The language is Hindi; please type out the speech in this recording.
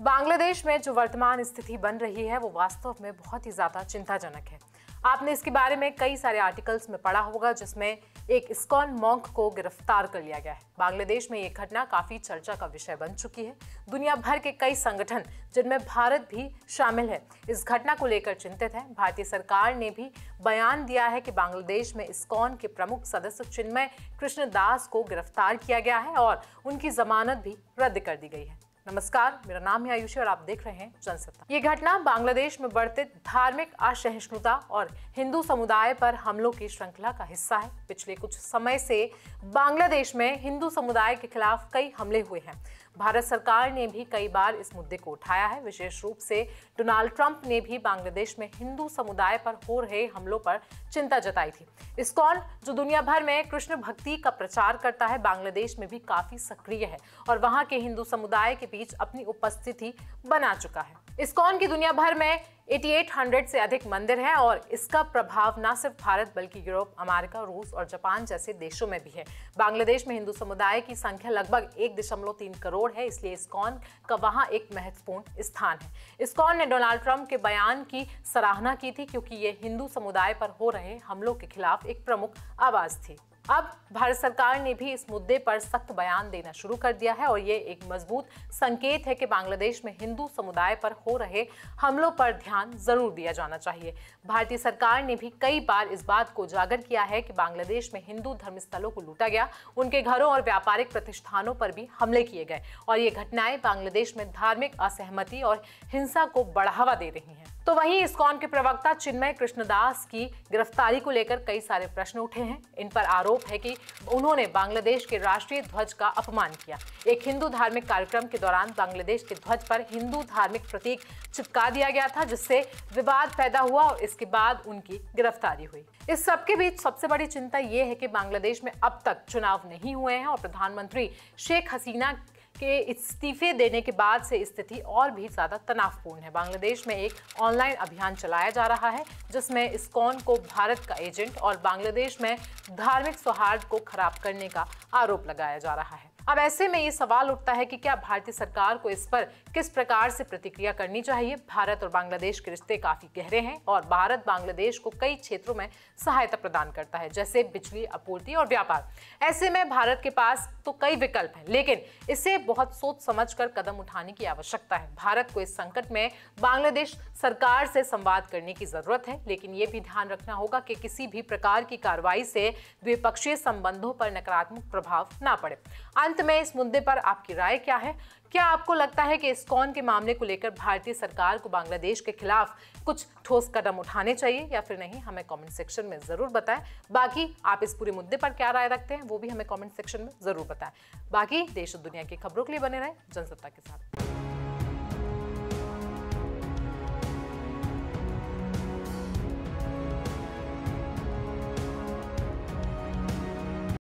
बांग्लादेश में जो वर्तमान स्थिति बन रही है वो वास्तव में बहुत ही ज्यादा चिंताजनक है। आपने इसके बारे में कई सारे आर्टिकल्स में पढ़ा होगा जिसमें एक इस्कॉन मॉन्क को गिरफ्तार कर लिया गया है। बांग्लादेश में ये घटना काफी चर्चा का विषय बन चुकी है। दुनिया भर के कई संगठन जिनमें भारत भी शामिल है इस घटना को लेकर चिंतित है। भारतीय सरकार ने भी बयान दिया है कि बांग्लादेश में इस्कॉन के प्रमुख सदस्य चिन्मय कृष्ण दास को गिरफ्तार किया गया है और उनकी जमानत भी रद्द कर दी गई है। नमस्कार, मेरा नाम है आयुषी और आप देख रहे हैं जनसत्ता। ये घटना बांग्लादेश में बढ़ते धार्मिक असहिष्णुता और हिंदू समुदाय पर हमलों की श्रृंखला का हिस्सा है। पिछले कुछ समय से बांग्लादेश में हिंदू समुदाय के खिलाफ कई हमले हुए हैं। भारत सरकार ने भी कई बार इस मुद्दे को उठाया है। विशेष रूप से डोनाल्ड ट्रंप ने भी बांग्लादेश में हिंदू समुदाय पर हो रहे हमलों पर चिंता जताई थी। इस्कॉन जो दुनिया भर में कृष्ण भक्ति का प्रचार करता है, बांग्लादेश में भी काफी सक्रिय है और वहां के हिंदू समुदाय के बीच अपनी उपस्थिति बना चुका है। इस्कॉन की दुनिया भर में 8800 से अधिक मंदिर हैं और इसका प्रभाव न सिर्फ भारत बल्कि यूरोप, अमेरिका, रूस और जापान जैसे देशों में भी है। बांग्लादेश में हिंदू समुदाय की संख्या लगभग 1.3 करोड़ है, इसलिए इस्कॉन का वहां एक महत्वपूर्ण स्थान है। इस्कॉन ने डोनाल्ड ट्रंप के बयान की सराहना की थी क्योंकि ये हिंदू समुदाय पर हो रहे हमलों के खिलाफ एक प्रमुख आवाज थी। अब भारत सरकार ने भी इस मुद्दे पर सख्त बयान देना शुरू कर दिया है और ये एक मजबूत संकेत है कि बांग्लादेश में हिंदू समुदाय पर हो रहे हमलों पर ध्यान जरूर दिया जाना चाहिए। भारतीय सरकार ने भी कई बार इस बात को उजागर किया है कि बांग्लादेश में हिंदू धर्मस्थलों को लूटा गया, उनके घरों और व्यापारिक प्रतिष्ठानों पर भी हमले किए गए और ये घटनाएं बांग्लादेश में धार्मिक असहमति और हिंसा को बढ़ावा दे रही हैं। तो वहीं इस्कॉन के प्रवक्ता चिन्मय कृष्णदास की गिरफ्तारी को लेकर कई सारे प्रश्न उठे हैं। इन पर आरोप है कि उन्होंने बांग्लादेश के राष्ट्रीय ध्वज का अपमान किया। एक हिंदू धार्मिक कार्यक्रम के दौरान बांग्लादेश के ध्वज पर हिंदू धार्मिक प्रतीक चिपका दिया गया था, जिससे विवाद पैदा हुआ और इसके बाद उनकी गिरफ्तारी हुई। इस सबके बीच सबसे बड़ी चिंता ये है कि बांग्लादेश में अब तक चुनाव नहीं हुए हैं और प्रधानमंत्री शेख हसीना के इस्तीफे देने के बाद से स्थिति और भी ज्यादा तनावपूर्ण है। बांग्लादेश में एक ऑनलाइन अभियान चलाया जा रहा है जिसमें इस्कॉन को भारत का एजेंट और बांग्लादेश में धार्मिक सौहार्द को खराब करने का आरोप लगाया जा रहा है। अब ऐसे में ये सवाल उठता है कि क्या भारतीय सरकार को इस पर किस प्रकार से प्रतिक्रिया करनी चाहिए। भारत और बांग्लादेश के रिश्ते काफी गहरे हैं और भारत बांग्लादेश को कई क्षेत्रों में सहायता प्रदान करता है, जैसे बिजली आपूर्ति और व्यापार। ऐसे में भारत के पास तो कई विकल्प हैं, लेकिन इसे बहुत सोच समझकर कदम उठाने की आवश्यकता है। भारत को इस संकट में बांग्लादेश सरकार से संवाद करने की जरूरत है, लेकिन ये भी ध्यान रखना होगा कि किसी भी प्रकार की कार्रवाई से द्विपक्षीय संबंधों पर नकारात्मक प्रभाव ना पड़े। अंत में इस मुद्दे पर आपकी राय क्या है? क्या आपको लगता है कि इस्कॉन के मामले को लेकर भारतीय सरकार को बांग्लादेश के खिलाफ कुछ ठोस कदम उठाने चाहिए या फिर नहीं? हमें कमेंट सेक्शन में जरूर बताएं। बाकी आप इस पूरे मुद्दे पर क्या राय रखते हैं वो भी हमें कमेंट सेक्शन में जरूर बताएं। बाकी देश और दुनिया की खबरों के लिए बने रहें जनसत्ता के साथ।